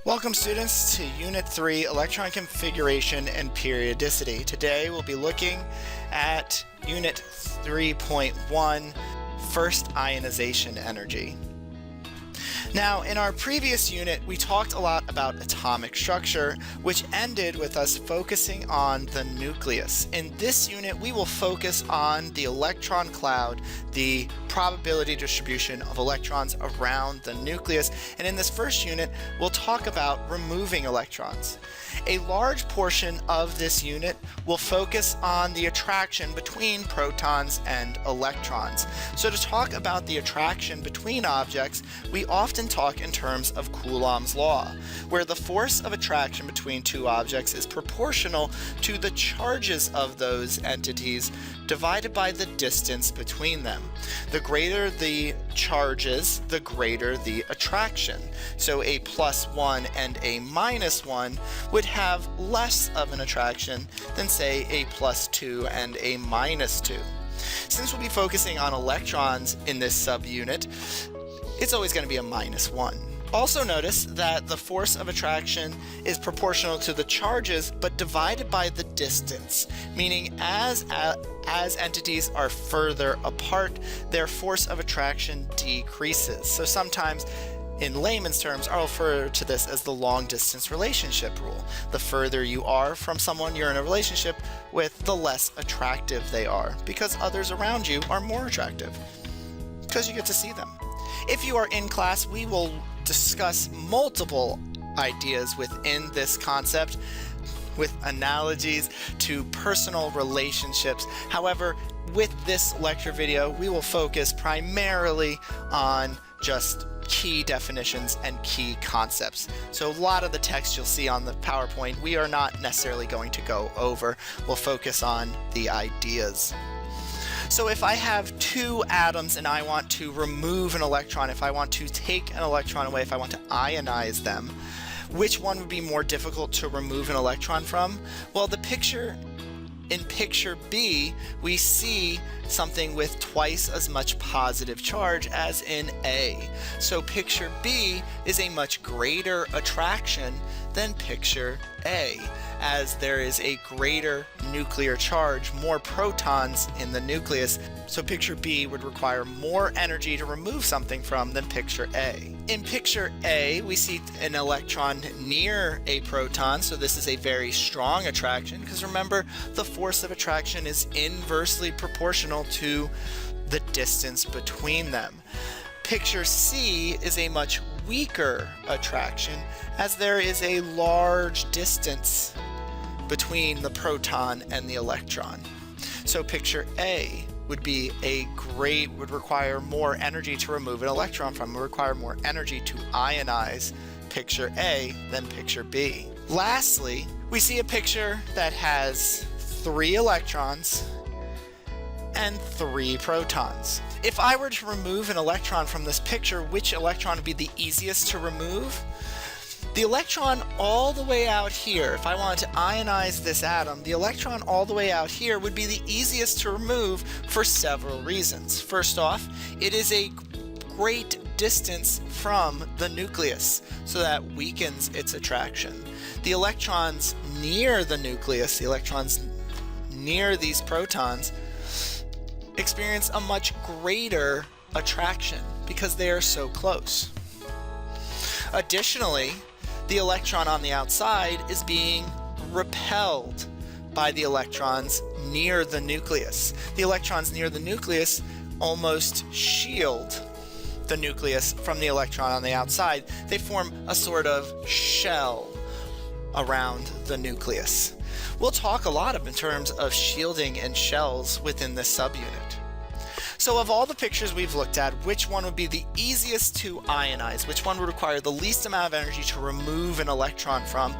Welcome students to Unit 3, Electron Configuration and Periodicity. Today we'll be looking at Unit 3.1, First Ionization Energy. Now, in our previous unit, we talked a lot about atomic structure, which ended with us focusing on the nucleus. In this unit, we will focus on the electron cloud, the probability distribution of electrons around the nucleus. And in this first unit, we'll talk about removing electrons. A large portion of this unit will focus on the attraction between protons and electrons. So to talk about the attraction between objects, we often talk in terms of Coulomb's law, where the force of attraction between two objects is proportional to the charges of those entities divided by the distance between them. The greater the charges, the greater the attraction. So a +1 and a -1 would have less of an attraction than, say, a +2 and a -2. Since we'll be focusing on electrons in this subunit, it's always going to be a -1. Also notice that the force of attraction is proportional to the charges but divided by the distance, meaning as entities are further apart, their force of attraction decreases. So sometimes in layman's terms, I'll refer to this as the long distance relationship rule. The further you are from someone you're in a relationship with, the less attractive they are, because others around you are more attractive, because you get to see them. If you are in class, we will discuss multiple ideas within this concept with analogies to personal relationships. However, with this lecture video, we will focus primarily on just key definitions and key concepts. So a lot of the text you'll see on the PowerPoint, we are not necessarily going to go over. We'll focus on the ideas. So if I have two atoms and I want to remove an electron, if I want to take an electron away, if I want to ionize them, which one would be more difficult to remove an electron from? Well, in picture B, we see something with twice as much positive charge as in A. So picture B is a much greater attraction than picture A, as there is a greater nuclear charge, more protons in the nucleus. So picture B would require more energy to remove something from than picture A. In picture A, we see an electron near a proton, so this is a very strong attraction, because remember, the force of attraction is inversely proportional to the distance between them. Picture C is a much weaker attraction, as there is a large distance between the proton and the electron. So picture A would require more energy to remove an electron from, would require more energy to ionize picture A than picture B. Lastly, we see a picture that has 3 electrons and 3 protons. If I were to remove an electron from this picture, which electron would be the easiest to remove? The electron all the way out here, if I wanted to ionize this atom, the electron all the way out here would be the easiest to remove for several reasons. First off, it is a great distance from the nucleus, so that weakens its attraction. The electrons near the nucleus, the electrons near these protons, experience a much greater attraction because they are so close. Additionally, the electron on the outside is being repelled by the electrons near the nucleus. The electrons near the nucleus almost shield the nucleus from the electron on the outside. They form a sort of shell around the nucleus. We'll talk a lot in terms of shielding and shells within this subunit. So of all the pictures we've looked at, which one would be the easiest to ionize? Which one would require the least amount of energy to remove an electron from?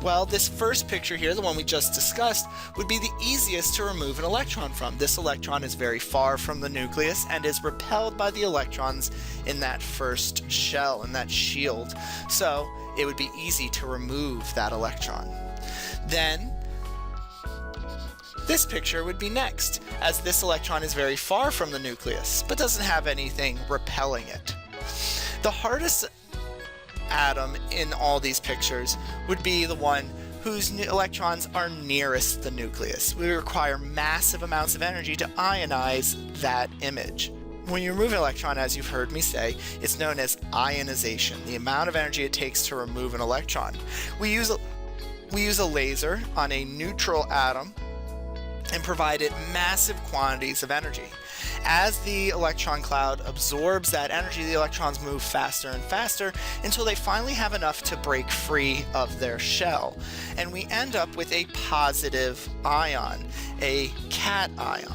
Well, this first picture here, the one we just discussed, would be the easiest to remove an electron from. This electron is very far from the nucleus and is repelled by the electrons in that first shell, in that shield. So it would be easy to remove that electron. Then this picture would be next, as this electron is very far from the nucleus, but doesn't have anything repelling it. The hardest atom in all these pictures would be the one whose electrons are nearest the nucleus. We require massive amounts of energy to ionize that image. When you remove an electron, as you've heard me say, it's known as ionization, the amount of energy it takes to remove an electron. We use a laser on a neutral atom and provide it massive quantities of energy. As the electron cloud absorbs that energy, the electrons move faster and faster until they finally have enough to break free of their shell. And we end up with a positive ion, a cation.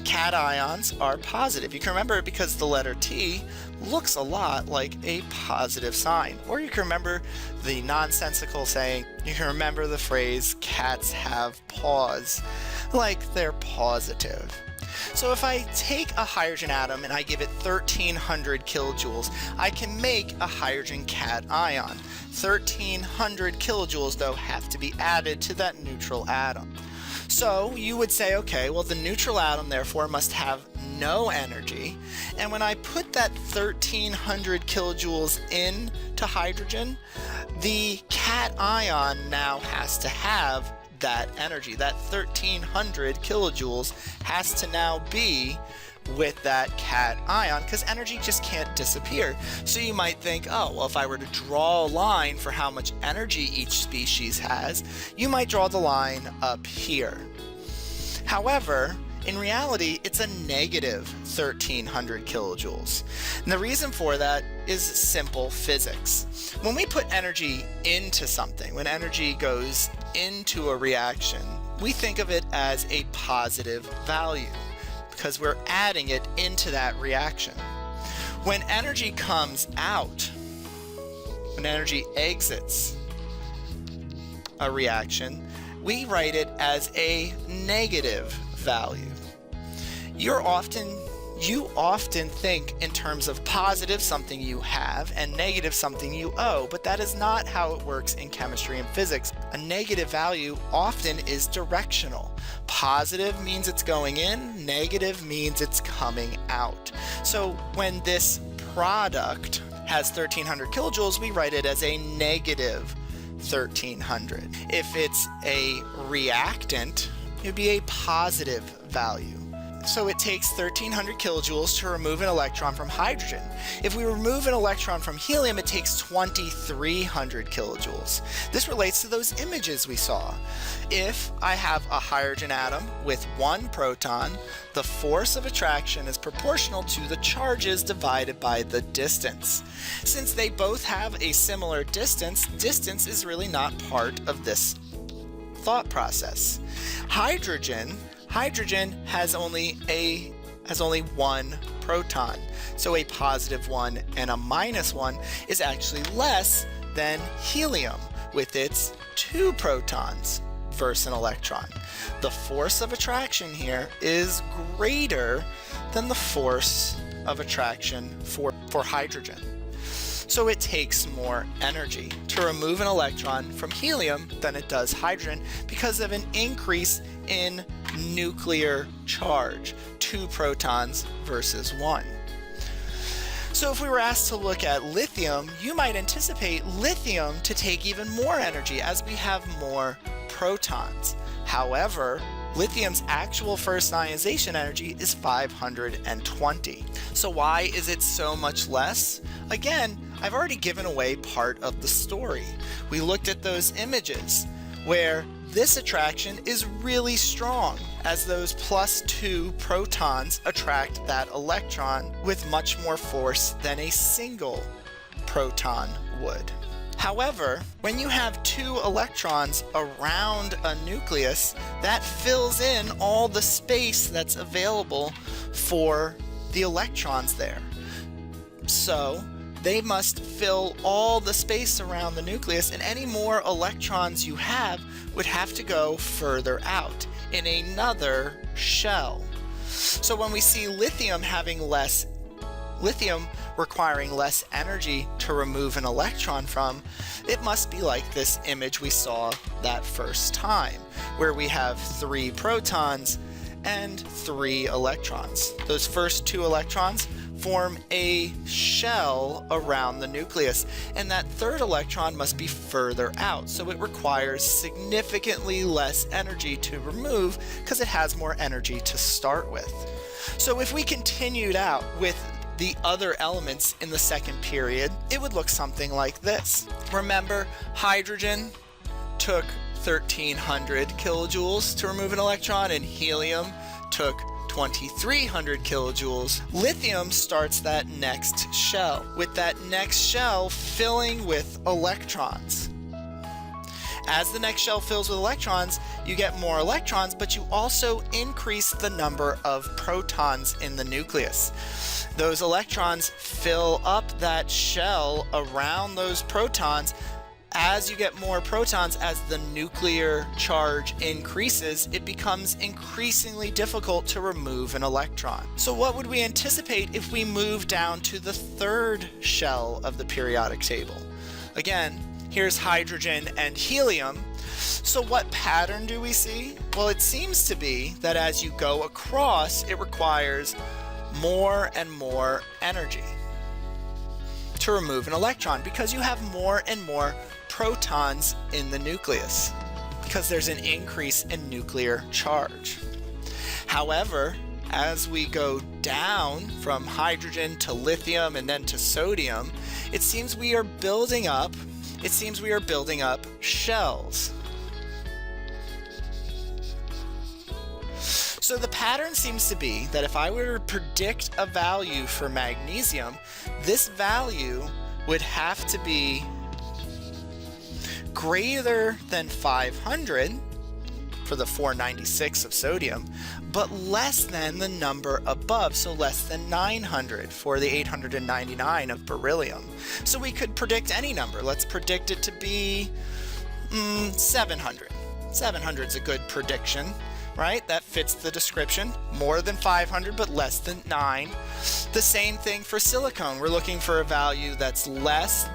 Cations are positive. You can remember it because the letter T looks a lot like a positive sign. Or you can remember the nonsensical saying, you can remember the phrase, cats have paws, like they're positive. So if I take a hydrogen atom and I give it 1300 kilojoules, I can make a hydrogen cation. 1300 kilojoules, though, have to be added to that neutral atom. So you would say, okay, well, the neutral atom therefore must have no energy. And when I put that 1300 kilojoules into hydrogen, the cation now has to have that energy. That 1300 kilojoules has to now be with that cation, because energy just can't disappear. So you might think, oh, well, if I were to draw a line for how much energy each species has, you might draw the line up here. However, in reality, it's a negative 1300 kilojoules. And the reason for that is simple physics. When we put energy into something, when energy goes into a reaction, we think of it as a positive value because we're adding it into that reaction. When energy comes out, when energy exits a reaction, we write it as a negative value. You often think in terms of positive, something you have, and negative, something you owe, but that is not how it works in chemistry and physics. A negative value often is directional. Positive means it's going in, negative means it's coming out. So when this product has 1300 kilojoules, we write it as a negative 1300. If it's a reactant, it would be a positive value. So it takes 1300 kilojoules to remove an electron from hydrogen. If we remove an electron from helium, it takes 2300 kilojoules. This relates to those images we saw. If I have a hydrogen atom with one proton, the force of attraction is proportional to the charges divided by the distance. Since they both have a similar distance, distance is really not part of this thought process. Hydrogen has only one proton. So a positive one and a minus one is actually less than helium with its two protons versus an electron. The force of attraction here is greater than the force of attraction for hydrogen. So it takes more energy to remove an electron from helium than it does hydrogen because of an increase in nuclear charge, 2 protons versus 1. So if we were asked to look at lithium, you might anticipate lithium to take even more energy as we have more protons. However, lithium's actual first ionization energy is 520. So why is it so much less? Again, I've already given away part of the story. We looked at those images where this attraction is really strong as those +2 protons attract that electron with much more force than a single proton would. However, when you have 2 electrons around a nucleus, that fills in all the space that's available for the electrons there. So they must fill all the space around the nucleus, and any more electrons you have would have to go further out in another shell. So when we see lithium requiring less energy to remove an electron from, it must be like this image we saw that first time, where we have 3 protons and 3 electrons. Those first 2 electrons form a shell around the nucleus, and that third electron must be further out, so it requires significantly less energy to remove because it has more energy to start with. So if we continued out with the other elements in the second period, it would look something like this. Remember, hydrogen took 1300 kilojoules to remove an electron, and helium took 2300 kilojoules. Lithium starts that next shell, with that next shell filling with electrons. As the next shell fills with electrons, you get more electrons, but you also increase the number of protons in the nucleus. Those electrons fill up that shell around those protons. As you get more protons, as the nuclear charge increases, it becomes increasingly difficult to remove an electron. So what would we anticipate if we move down to the third shell of the periodic table? Again, here's hydrogen and helium. So what pattern do we see? Well, it seems to be that as you go across, it requires more and more energy to remove an electron because you have more and more protons in the nucleus because there's an increase in nuclear charge. However, as we go down from hydrogen to lithium and then to sodium, it seems we are building up shells. So the pattern seems to be that if I were to predict a value for magnesium, this value would have to be greater than 500 for the 496 of sodium, but less than the number above, so less than 900 for the 899 of beryllium. So we could predict any number. Let's predict it to be 700. 700 is a good prediction, right? That fits the description. More than 500, but less than 9. The same thing for silicon. We're looking for a value that's less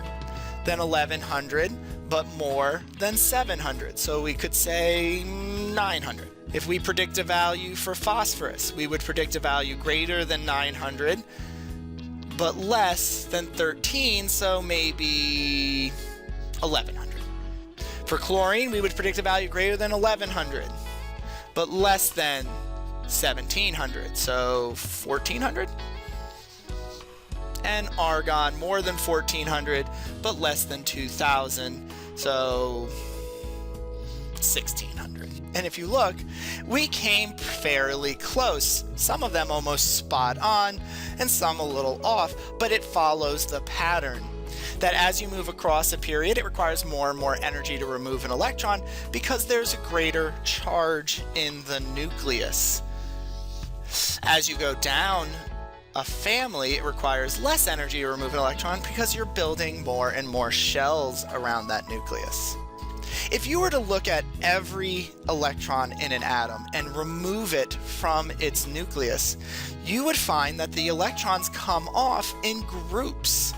than 1100, but more than 700. So we could say 900. If we predict a value for phosphorus, we would predict a value greater than 900, but less than 13, so maybe 1100. For chlorine, we would predict a value greater than 1100, but less than 1700, so 1400. And argon, more than 1400, but less than 2000, so 1600. And if you look, we came fairly close. Some of them almost spot on, and some a little off, but it follows the pattern that as you move across a period, it requires more and more energy to remove an electron because there's a greater charge in the nucleus. As you go down a family, it requires less energy to remove an electron because you're building more and more shells around that nucleus. If you were to look at every electron in an atom and remove it from its nucleus, you would find that the electrons come off in groups.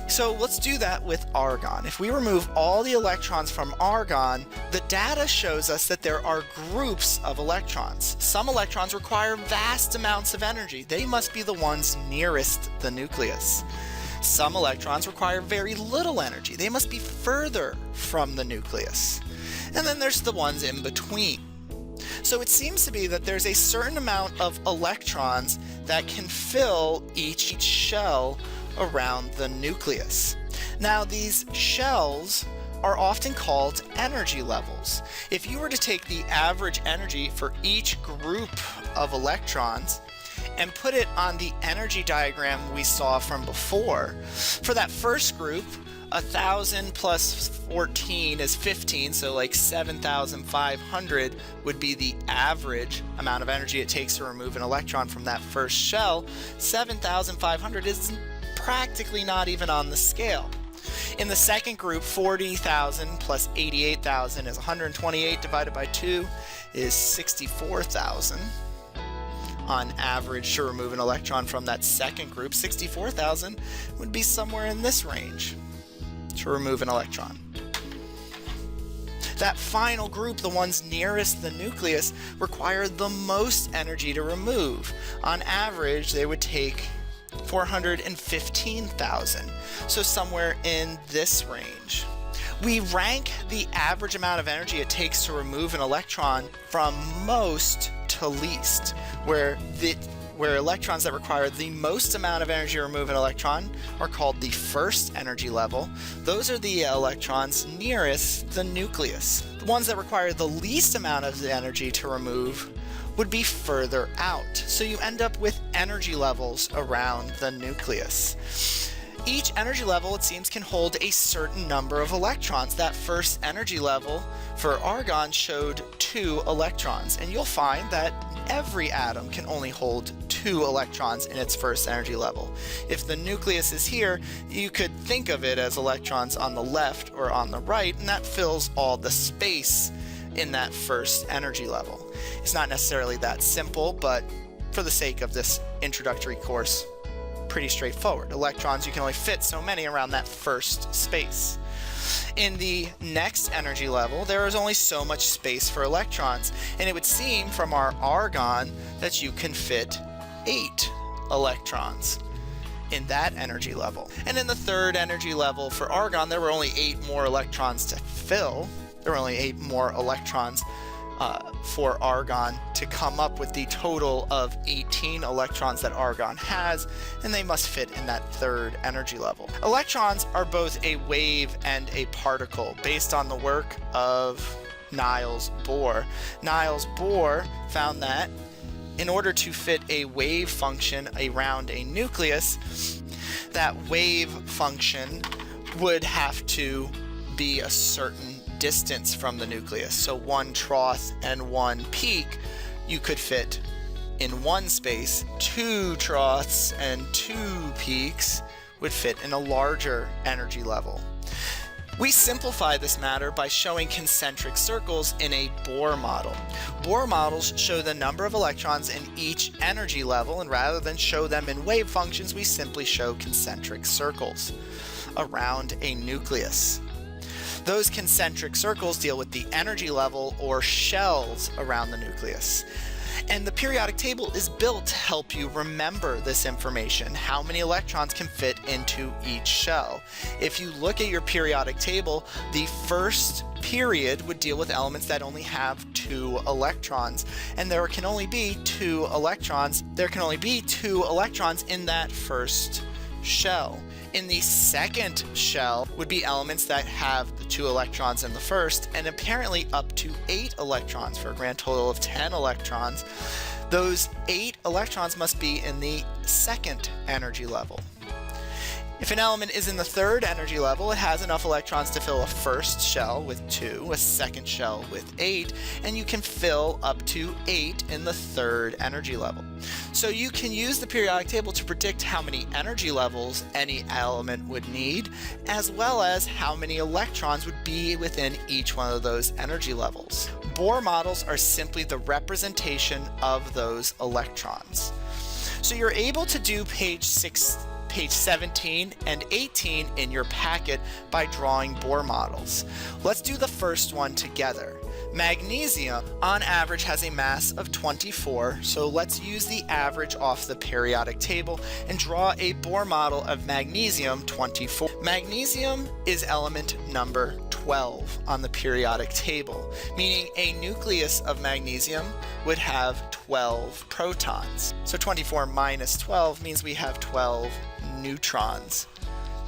So let's do that with argon. If we remove all the electrons from argon, the data shows us that there are groups of electrons. Some electrons require vast amounts of energy. They must be the ones nearest the nucleus. Some electrons require very little energy. They must be further from the nucleus. And then there's the ones in between. So it seems to be that there's a certain amount of electrons that can fill each shell around the nucleus. Now, these shells are often called energy levels. If you were to take the average energy for each group of electrons and put it on the energy diagram we saw from before, for that first group, 1000 plus 14 is 15, so like 7,500 would be the average amount of energy it takes to remove an electron from that first shell. 7,500 is practically not even on the scale. In the second group, 40,000 plus 88,000 is 128 divided by 2 is 64,000 on average to remove an electron from that second group. 64,000 would be somewhere in this range to remove an electron. That final group, the ones nearest the nucleus, require the most energy to remove. On average, they would take 415,000. So somewhere in this range. We rank the average amount of energy it takes to remove an electron from most to least, where electrons that require the most amount of energy to remove an electron are called the first energy level. Those are the electrons nearest the nucleus. The ones that require the least amount of the energy to remove would be further out. So you end up with energy levels around the nucleus. Each energy level, it seems, can hold a certain number of electrons. That first energy level for argon showed 2 electrons, and you'll find that every atom can only hold 2 electrons in its first energy level. If the nucleus is here, you could think of it as electrons on the left or on the right, and that fills all the space in that first energy level. It's not necessarily that simple, but for the sake of this introductory course, pretty straightforward. Electrons, you can only fit so many around that first space. In the next energy level, there is only so much space for electrons, and it would seem from our argon that you can fit 8 electrons in that energy level. And in the third energy level for argon, there were only 8 more electrons to fill. There were only 8 more electrons for argon to come up with the total of 18 electrons that argon has, and they must fit in that third energy level. Electrons are both a wave and a particle based on the work of Niels Bohr. Niels Bohr found that in order to fit a wave function around a nucleus, that wave function would have to be a certain distance from the nucleus. So 1 trough and 1 peak you could fit in one space. 2 troughs and 2 peaks would fit in a larger energy level. We simplify this matter by showing concentric circles in a Bohr model. Bohr models show the number of electrons in each energy level, and rather than show them in wave functions, we simply show concentric circles around a nucleus. Those concentric circles deal with the energy level or shells around the nucleus. And the periodic table is built to help you remember this information, how many electrons can fit into each shell. If you look at your periodic table, the first period would deal with elements that only have 2 electrons, and there can only be 2 electrons. There can only be 2 electrons in that first shell. In the second shell would be elements that have the 2 electrons in the first, and apparently up to 8 electrons for a grand total of 10 electrons. Those 8 electrons must be in the second energy level. If an element is in the third energy level, it has enough electrons to fill a first shell with 2, a second shell with 8, and you can fill up to 8 in the third energy level. So you can use the periodic table to predict how many energy levels any element would need, as well as how many electrons would be within each one of those energy levels. Bohr models are simply the representation of those electrons. So you're able to do page 17 and 18 in your packet by drawing Bohr models. Let's do the first one together. Magnesium, on average, has a mass of 24, so let's use the average off the periodic table and draw a Bohr model of magnesium 24. Magnesium is element number 12 on the periodic table, meaning a nucleus of magnesium would have 12 protons. So 24 minus 12 means we have 12 neutrons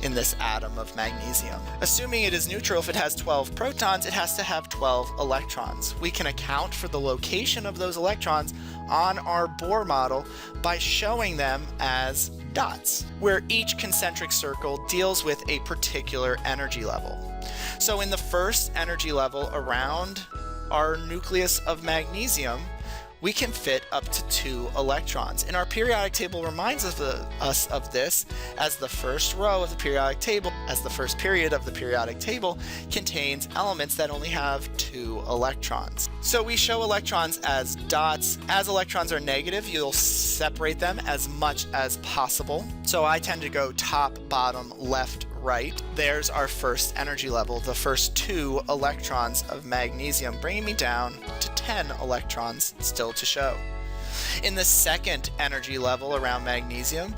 in this atom of magnesium. Assuming it is neutral, if it has 12 protons, it has to have 12 electrons. We can account for the location of those electrons on our Bohr model by showing them as dots, where each concentric circle deals with a particular energy level. So in the first energy level around our nucleus of magnesium, we can fit up to 2 electrons. And our periodic table reminds us of this as the first row of the periodic table, as the first period of the periodic table contains elements that only have 2 electrons. So we show electrons as dots. As electrons are negative, you'll separate them as much as possible. So I tend to go top, bottom, left, right. There's our first energy level, the first 2 electrons of magnesium, bringing me down to 10 electrons still to show. In the second energy level around magnesium,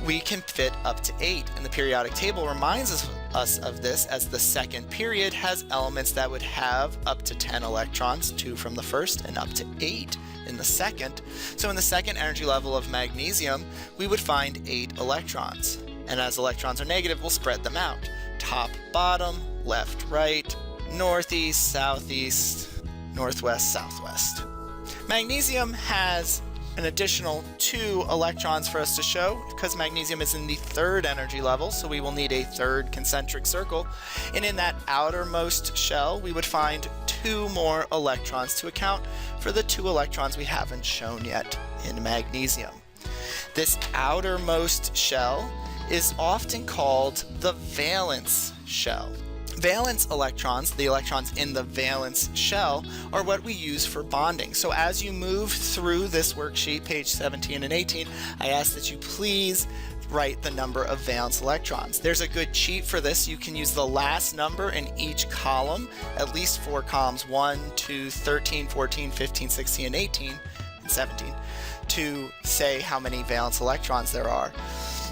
we can fit up to 8. And the periodic table reminds us of this, as the second period has elements that would have up to 10 electrons, 2 from the first and up to 8 in the second. So in the second energy level of magnesium, we would find 8 electrons. And as electrons are negative, we'll spread them out. Top, bottom, left, right, northeast, southeast, northwest, southwest. Magnesium has an additional 2 electrons for us to show because magnesium is in the third energy level, so we will need a third concentric circle. And in that outermost shell, we would find 2 more electrons to account for the 2 electrons we haven't shown yet in magnesium. This outermost shell is often called the valence shell. Valence electrons, the electrons in the valence shell, are what we use for bonding. So as you move through this worksheet, page 17 and 18, I ask that you please write the number of valence electrons. There's a good cheat for this. You can use the last number in each column, at least 4 columns, 1, 2, 13, 14, 15, 16, and 18, and 17, to say how many valence electrons there are.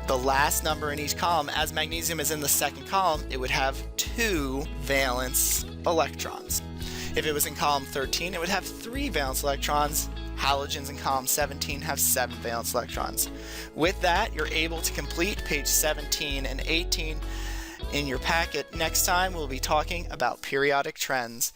The last number in each column, as magnesium is in the second column, it would have 2 valence electrons. If it was in column 13, it would have 3 valence electrons. Halogens in column 17 have 7 valence electrons. With that, you're able to complete page 17 and 18 in your packet. Next time, we'll be talking about periodic trends.